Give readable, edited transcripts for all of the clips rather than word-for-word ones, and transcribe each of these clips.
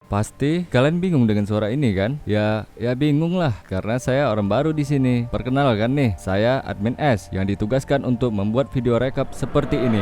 Pasti kalian bingung dengan suara ini kan? Ya bingung lah karena saya orang baru di sini. Perkenalkan nih, saya Admin S yang ditugaskan untuk membuat video rekap seperti ini.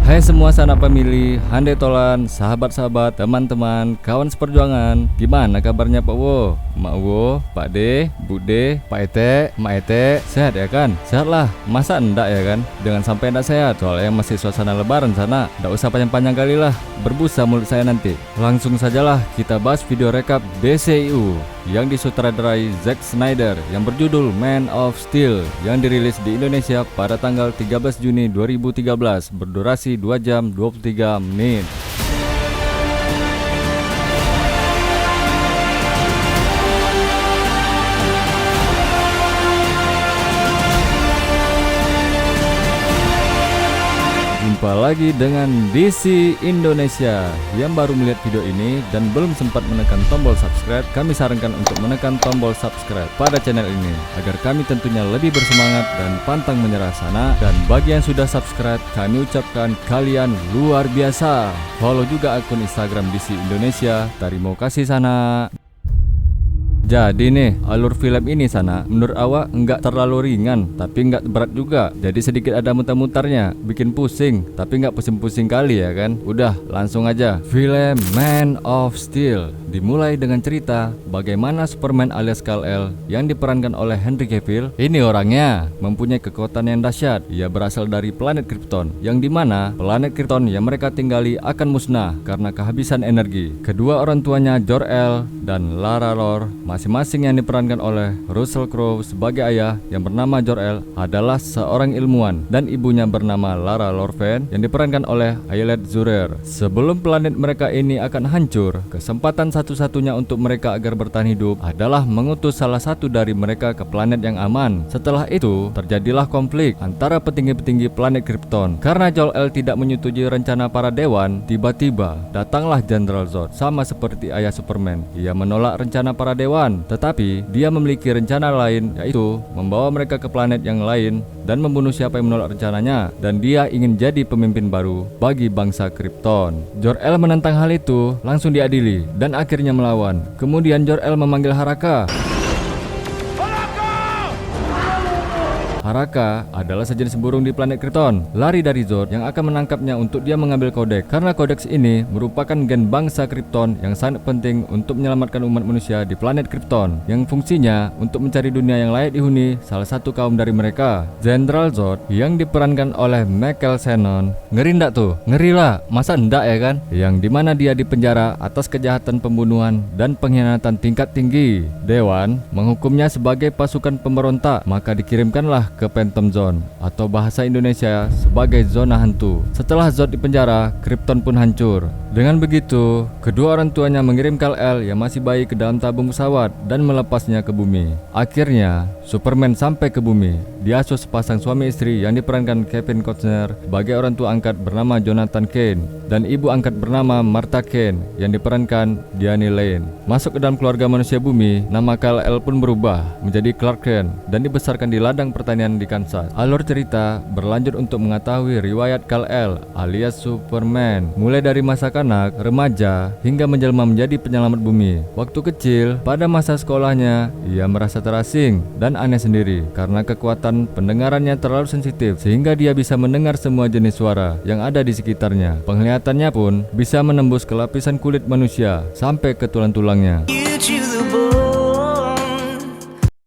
Hai semua sanak pemilih, handai tolan, sahabat-sahabat, teman-teman, kawan seperjuangan. Gimana kabarnya Pak Wo, Mak Wo, Pak D, Bu D, Pak Ete, Mak Ete? Sehat ya kan? Sehat lah, masa enggak ya kan? Jangan sampai enggak sehat, soalnya masih suasana lebaran sana. Enggak usah panjang-panjang kali lah, berbusa mulut saya nanti. Langsung sajalah kita bahas video rekap DCU yang disutradarai Zack Snyder yang berjudul Man of Steel yang dirilis di Indonesia pada tanggal 13 Juni 2013 berdurasi 2 jam 23 menit. Jumpa lagi dengan DC Indonesia. Yang baru melihat video ini dan belum sempat menekan tombol subscribe, kami sarankan untuk menekan tombol subscribe pada channel ini agar kami tentunya lebih bersemangat dan pantang menyerah sana. Dan bagi yang sudah subscribe, kami ucapkan kalian luar biasa. Follow juga akun Instagram DC Indonesia. Terima kasih sana. Jadi nih, alur film ini sana menurut awak enggak terlalu ringan tapi enggak berat juga. Jadi sedikit ada mutar-mutarnya, bikin pusing tapi enggak pusing-pusing kali ya kan. Udah, langsung aja. Film Man of Steel dimulai dengan cerita bagaimana Superman alias Kal-El yang diperankan oleh Henry Cavill. Ini orangnya mempunyai kekuatan yang dahsyat. Ia berasal dari planet Krypton, yang dimana planet Krypton yang mereka tinggali akan musnah karena kehabisan energi. Kedua orang tuanya Jor-El dan Lara Lor, masing-masing yang diperankan oleh Russell Crowe sebagai ayah yang bernama Jor-El adalah seorang ilmuwan dan ibunya bernama Lara Lorven yang diperankan oleh Ayelet Zurer. Sebelum planet mereka ini akan hancur, kesempatan satu-satunya untuk mereka agar bertahan hidup adalah mengutus salah satu dari mereka ke planet yang aman. Setelah itu, terjadilah konflik antara petinggi-petinggi planet Krypton. Karena Jor-El tidak menyetujui rencana para dewan, tiba-tiba datanglah Jenderal Zod sama seperti ayah Superman. Ia menolak rencana para dewan, tetapi dia memiliki rencana lain, yaitu membawa mereka ke planet yang lain dan membunuh siapa yang menolak rencananya. Dan dia ingin jadi pemimpin baru bagi bangsa Krypton. Jor-El menentang hal itu, langsung diadili dan akhirnya melawan. Kemudian Jor-El memanggil Haraka. Haraka adalah sejenis burung di planet Krypton, lari dari Zod yang akan menangkapnya untuk dia mengambil kodeks. Karena kodeks ini merupakan gen bangsa Krypton yang sangat penting untuk menyelamatkan umat manusia di planet Krypton, yang fungsinya untuk mencari dunia yang layak dihuni salah satu kaum dari mereka, Jenderal Zod, yang diperankan oleh Michael Shannon. Ngeri ndak tuh? Ngeri lah, masa ndak ya kan? Yang dimana dia dipenjara atas kejahatan pembunuhan dan pengkhianatan tingkat tinggi. Dewan menghukumnya sebagai pasukan pemberontak, maka dikirimkanlah ke Phantom Zone atau bahasa Indonesia sebagai zona hantu. Setelah Zod dipenjara, Krypton pun hancur. Dengan begitu, kedua orang tuanya mengirim Kal-El yang masih bayi ke dalam tabung pesawat dan melepasnya ke bumi. Akhirnya, Superman sampai ke bumi. Diasuh sepasang suami istri yang diperankan Kevin Costner sebagai orang tua angkat bernama Jonathan Kane dan ibu angkat bernama Martha Kane yang diperankan Diane Lane. Masuk ke dalam keluarga manusia bumi, nama Kal-El pun berubah menjadi Clark Kent dan dibesarkan di ladang pertanian di Kansas. Alur cerita berlanjut untuk mengetahui riwayat Kal-El alias Superman mulai dari masa kanak, remaja hingga menjelma menjadi penyelamat bumi. Waktu kecil, pada masa sekolahnya, ia merasa terasing dan aneh sendiri karena kekuatan pendengarannya terlalu sensitif sehingga dia bisa mendengar semua jenis suara yang ada di sekitarnya. Penglihatannya pun bisa menembus ke lapisan kulit manusia sampai ke tulang-tulangnya.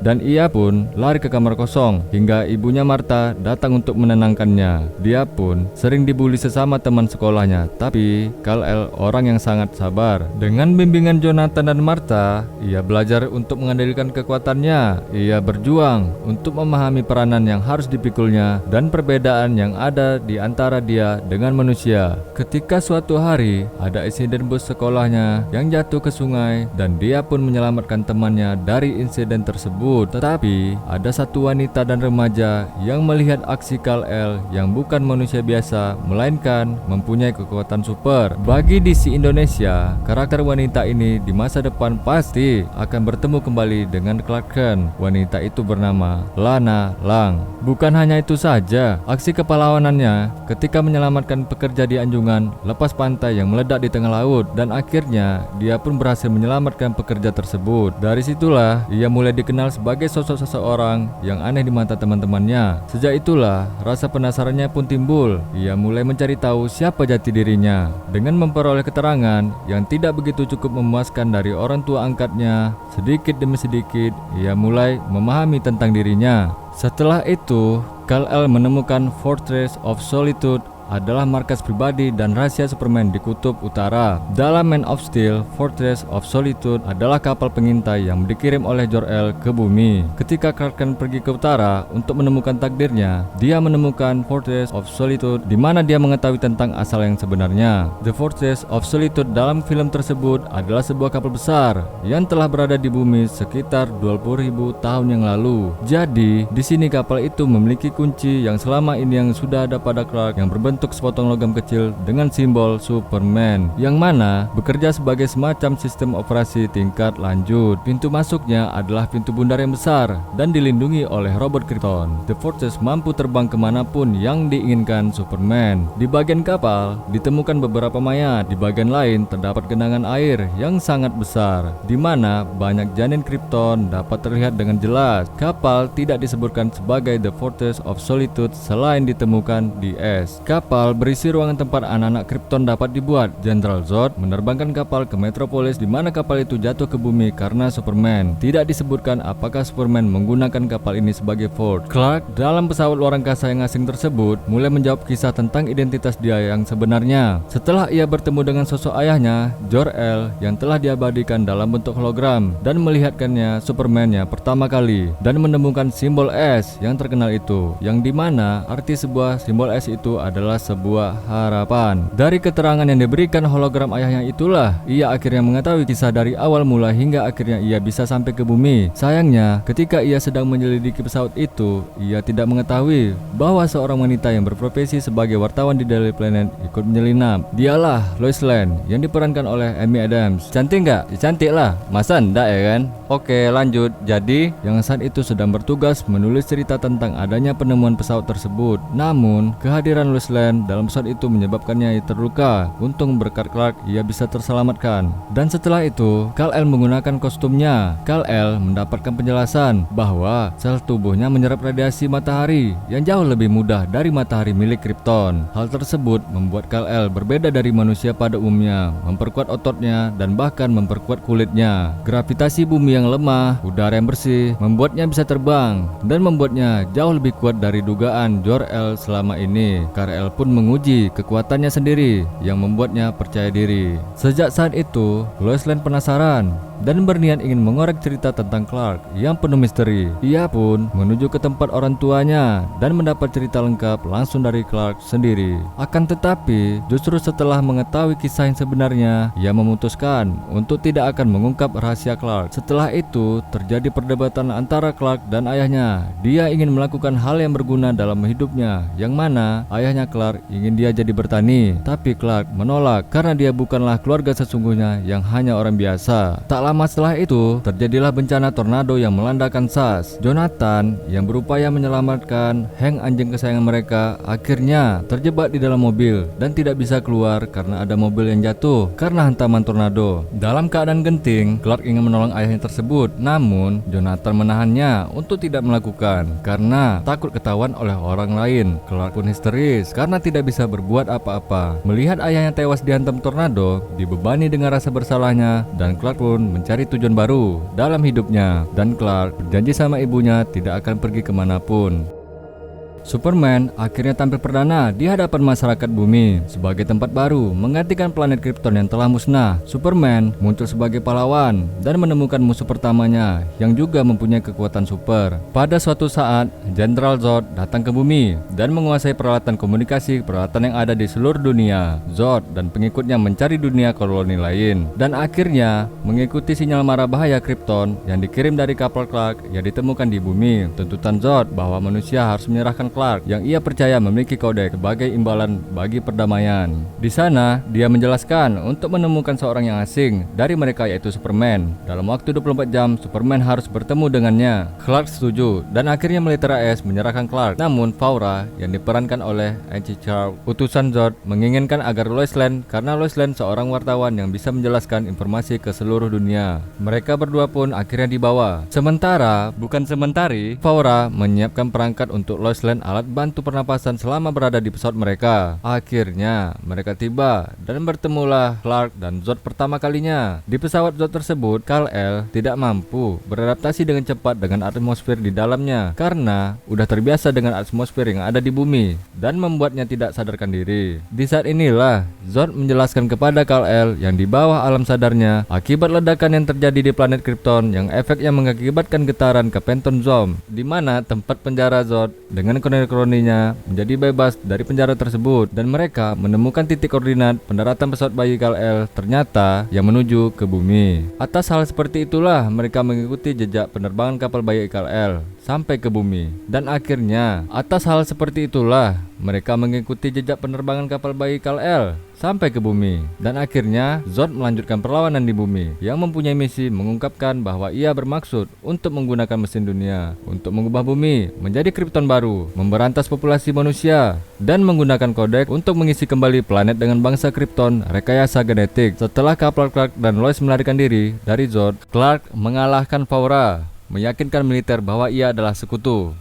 Dan ia pun lari ke kamar kosong hingga ibunya Martha datang untuk menenangkannya. Dia pun sering dibully sesama teman sekolahnya, tapi Kal-El orang yang sangat sabar. Dengan bimbingan Jonathan dan Martha, ia belajar untuk mengendalikan kekuatannya. Ia berjuang untuk memahami peranan yang harus dipikulnya dan perbedaan yang ada di antara dia dengan manusia. Ketika suatu hari ada insiden bus sekolahnya yang jatuh ke sungai dan dia pun menyelamatkan temannya dari insiden tersebut. tersebut. Tetapi ada satu wanita dan remaja yang melihat aksi Kal-El yang bukan manusia biasa, melainkan mempunyai kekuatan super. Bagi DC Indonesia, karakter wanita ini di masa depan pasti akan bertemu kembali dengan Clark Kent. Wanita itu bernama Lana Lang. Bukan hanya itu saja, aksi kepahlawanannya ketika menyelamatkan pekerja di anjungan lepas pantai yang meledak di tengah laut, dan akhirnya dia pun berhasil menyelamatkan pekerja tersebut. Dari situlah ia mulai dikenal sebagai sosok seseorang yang aneh di mata teman-temannya. Sejak itulah rasa penasarannya pun timbul. Ia mulai mencari tahu siapa jati dirinya. Dengan memperoleh keterangan yang tidak begitu cukup memuaskan dari orang tua angkatnya, sedikit demi sedikit ia mulai memahami tentang dirinya. Setelah itu, Kal-El menemukan Fortress of Solitude adalah markas pribadi dan rahasia Superman di Kutub Utara. Dalam Man of Steel, Fortress of Solitude adalah kapal pengintai yang dikirim oleh Jor-El ke bumi. Ketika Clark Kent pergi ke utara untuk menemukan takdirnya, dia menemukan Fortress of Solitude di mana dia mengetahui tentang asal yang sebenarnya. The Fortress of Solitude dalam film tersebut adalah sebuah kapal besar yang telah berada di bumi sekitar 20.000 tahun yang lalu. Jadi, di sini kapal itu memiliki kunci yang selama ini yang sudah ada pada Clark, yang berbentuk sepotong logam kecil dengan simbol Superman, yang mana bekerja sebagai semacam sistem operasi tingkat lanjut. Pintu masuknya adalah pintu bundar yang besar dan dilindungi oleh robot Krypton. The Fortress mampu terbang kemanapun yang diinginkan Superman. Di bagian kapal ditemukan beberapa mayat. Di bagian lain terdapat genangan air yang sangat besar, di mana banyak janin Krypton dapat terlihat dengan jelas. Kapal tidak disebutkan sebagai The Fortress of Solitude selain ditemukan di es. Kapal berisi ruangan tempat anak-anak Krypton dapat dibuat. Jenderal Zod menerbangkan kapal ke Metropolis di mana kapal itu jatuh ke bumi karena Superman. Tidak disebutkan apakah Superman menggunakan kapal ini sebagai fort. Clark dalam pesawat luar angkasa yang asing tersebut mulai menjawab kisah tentang identitas dia yang sebenarnya. Setelah ia bertemu dengan sosok ayahnya, Jor-El, yang telah diabadikan dalam bentuk hologram, dan melihatkannya Superman-nya pertama kali, dan menemukan simbol S yang terkenal itu, yang dimana arti sebuah simbol S itu adalah sebuah harapan. Dari keterangan yang diberikan hologram ayahnya itulah ia akhirnya mengetahui kisah dari awal mula hingga akhirnya ia bisa sampai ke bumi. Sayangnya, ketika ia sedang menyelidiki pesawat itu, ia tidak mengetahui bahwa seorang wanita yang berprofesi sebagai wartawan di Daily Planet ikut menyelinap. Dialah Lois Lane yang diperankan oleh Amy Adams. Cantik nggak? Ya, cantik lah, masa enggak ya kan? Oke, lanjut. Jadi, yang saat itu sedang bertugas menulis cerita tentang adanya penemuan pesawat tersebut. Namun, kehadiran Lois Lane dalam pesawat itu menyebabkannya terluka. Untung berkat Clark ia bisa terselamatkan. Dan setelah itu, Kal-El menggunakan kostumnya. Kal-El mendapatkan penjelasan bahwa sel tubuhnya menyerap radiasi matahari yang jauh lebih mudah dari matahari milik Krypton. Hal tersebut membuat Kal-El berbeda dari manusia pada umumnya, memperkuat ototnya dan bahkan memperkuat kulitnya. Gravitasi bumi yang lemah, udara yang bersih membuatnya bisa terbang dan membuatnya jauh lebih kuat dari dugaan Jor-El selama ini. Kal-El pun menguji kekuatannya sendiri yang membuatnya percaya diri. Sejak saat itu, Lois Lane penasaran dan berniat ingin mengorek cerita tentang Clark yang penuh misteri. Ia pun menuju ke tempat orang tuanya dan mendapat cerita lengkap langsung dari Clark sendiri. Akan tetapi, justru setelah mengetahui kisah yang sebenarnya, ia memutuskan untuk tidak akan mengungkap rahasia Clark. Setelah itu, terjadi perdebatan antara Clark dan ayahnya. Dia ingin melakukan hal yang berguna dalam hidupnya, yang mana ayahnya Clark ingin dia jadi bertani. Tapi Clark menolak karena dia bukanlah keluarga sesungguhnya yang hanya orang biasa. Tak lama setelah itu, terjadilah bencana tornado yang melanda Kansas. Jonathan yang berupaya menyelamatkan Hank, anjing kesayangan mereka, akhirnya terjebak di dalam mobil dan tidak bisa keluar karena ada mobil yang jatuh karena hantaman tornado. Dalam keadaan genting, Clark ingin menolong ayahnya tersebut, namun Jonathan menahannya untuk tidak melakukan karena takut ketahuan oleh orang lain. Clark pun histeris karena tidak bisa berbuat apa-apa. Melihat ayahnya tewas dihantam tornado, dibebani dengan rasa bersalahnya, dan Clark pun mencari tujuan baru dalam hidupnya. Dan Clark berjanji sama ibunya tidak akan pergi kemanapun. Superman akhirnya tampil perdana di hadapan masyarakat bumi sebagai tempat baru menggantikan planet Krypton yang telah musnah. Superman muncul sebagai pahlawan dan menemukan musuh pertamanya yang juga mempunyai kekuatan super. Pada suatu saat, Jenderal Zod datang ke bumi dan menguasai peralatan komunikasi yang ada di seluruh dunia. Zod dan pengikutnya mencari dunia koloni lain dan akhirnya mengikuti sinyal mara bahaya Krypton yang dikirim dari kapal Clark yang ditemukan di bumi. Tuntutan Zod bahwa manusia harus menyerahkan Clark yang ia percaya memiliki kodek sebagai imbalan bagi perdamaian. Di sana, dia menjelaskan untuk menemukan seorang yang asing dari mereka yaitu Superman. Dalam waktu 24 jam, Superman harus bertemu dengannya. Clark setuju dan akhirnya militer AS menyerahkan Clark. Namun Faura yang diperankan oleh Angie Charles, utusan Zod, menginginkan agar Lois Lane karena Lois Lane seorang wartawan yang bisa menjelaskan informasi ke seluruh dunia. Mereka berdua pun akhirnya dibawa. Sementari, Faura menyiapkan perangkat untuk Lois Lane alat bantu pernapasan selama berada di pesawat mereka. Akhirnya mereka tiba dan bertemulah Clark dan Zod pertama kalinya. Di pesawat Zod tersebut, Kal-El tidak mampu beradaptasi dengan cepat dengan atmosfer di dalamnya karena udah terbiasa dengan atmosfer yang ada di bumi dan membuatnya tidak sadarkan diri. Di saat inilah Zod menjelaskan kepada Kal-El yang di bawah alam sadarnya akibat ledakan yang terjadi di planet Krypton yang efeknya mengakibatkan getaran ke Phantom Zone, di mana tempat penjara Zod dengan kroni-kroninya menjadi bebas dari penjara tersebut dan mereka menemukan titik koordinat pendaratan pesawat bayi Kal-El ternyata yang menuju ke bumi. Atas hal seperti itulah mereka mengikuti jejak penerbangan kapal bayi Kal-El sampai ke bumi. Dan akhirnya atas hal seperti itulah mereka mengikuti jejak penerbangan kapal bayi Kal-El sampai ke bumi. Dan akhirnya Zod melanjutkan perlawanan di bumi yang mempunyai misi mengungkapkan bahwa ia bermaksud untuk menggunakan mesin dunia untuk mengubah bumi menjadi Krypton baru, memberantas populasi manusia dan menggunakan kodek untuk mengisi kembali planet dengan bangsa Krypton rekayasa genetik. Setelah kapal Clark dan Lois melarikan diri dari Zod, Clark mengalahkan Faura, meyakinkan militer bahwa ia adalah sekutu.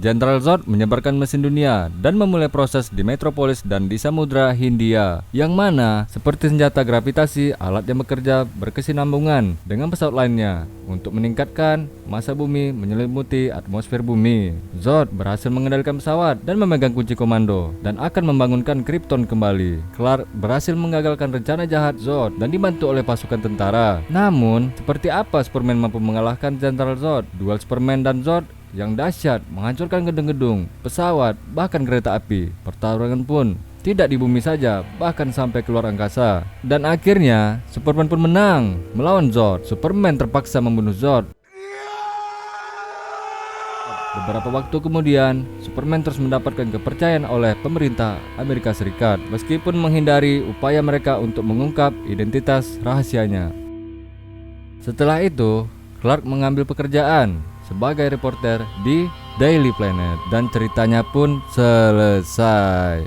Jenderal Zod menyebarkan mesin dunia dan memulai proses di Metropolis dan di Samudra Hindia, yang mana seperti senjata gravitasi, alat yang bekerja berkesinambungan dengan pesawat lainnya untuk meningkatkan massa bumi menyelimuti atmosfer bumi. Zod berhasil mengendalikan pesawat dan memegang kunci komando dan akan membangunkan Krypton kembali. Clark berhasil menggagalkan rencana jahat Zod dan dibantu oleh pasukan tentara. Namun, seperti apa Superman mampu mengalahkan Jenderal Zod? Duel Superman dan Zod yang dahsyat menghancurkan gedung-gedung, pesawat, bahkan kereta api. Pertarungan pun tidak di bumi saja, bahkan sampai keluar angkasa. Dan akhirnya Superman pun menang melawan Zod. Superman terpaksa membunuh Zod. Beberapa waktu kemudian, Superman terus mendapatkan kepercayaan oleh pemerintah Amerika Serikat meskipun menghindari upaya mereka untuk mengungkap identitas rahasianya. Setelah itu, Clark mengambil pekerjaan sebagai reporter di Daily Planet dan ceritanya pun selesai.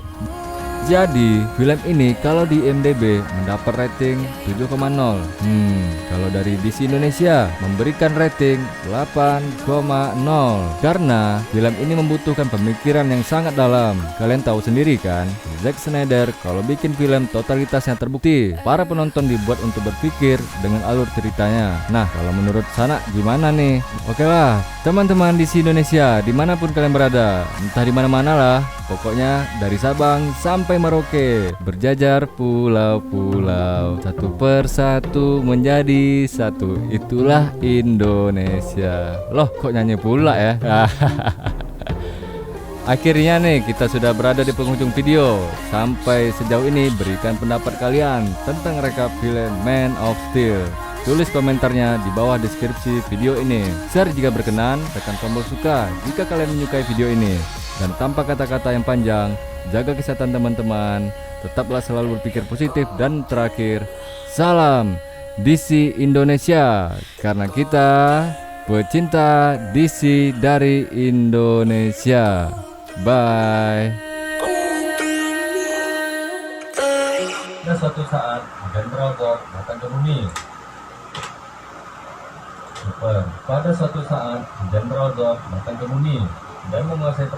Jadi film ini kalau di IMDb mendapat rating 7,0. Kalau dari DC Indonesia memberikan rating 8,0 karena film ini membutuhkan pemikiran yang sangat dalam. Kalian tahu sendiri kan, Zack Snyder kalau bikin film totalitasnya terbukti. Para penonton dibuat untuk berpikir dengan alur ceritanya. Nah, kalau menurut Sana gimana nih? Oke lah, teman-teman DC Indonesia dimanapun kalian berada, entah di mana-mana lah. Pokoknya dari Sabang sampai Merauke, berjajar pulau-pulau, satu persatu menjadi satu. Itulah Indonesia. Loh, kok nyanyi pula ya? Akhirnya nih kita sudah berada di penghujung video. Sampai sejauh ini berikan pendapat kalian tentang rekap film Man of Steel. Tulis komentarnya di bawah deskripsi video ini. Share jika berkenan, tekan tombol suka jika kalian menyukai video ini. Dan tanpa kata-kata yang panjang, jaga kesehatan teman-teman, tetaplah selalu berpikir positif, dan terakhir, salam DC Indonesia, karena kita pecinta DC dari Indonesia. Bye. Pada suatu saat, Jenderal Zod datang ke bumi. Pada suatu saat, Jenderal Zod datang ke bumi dan menguasai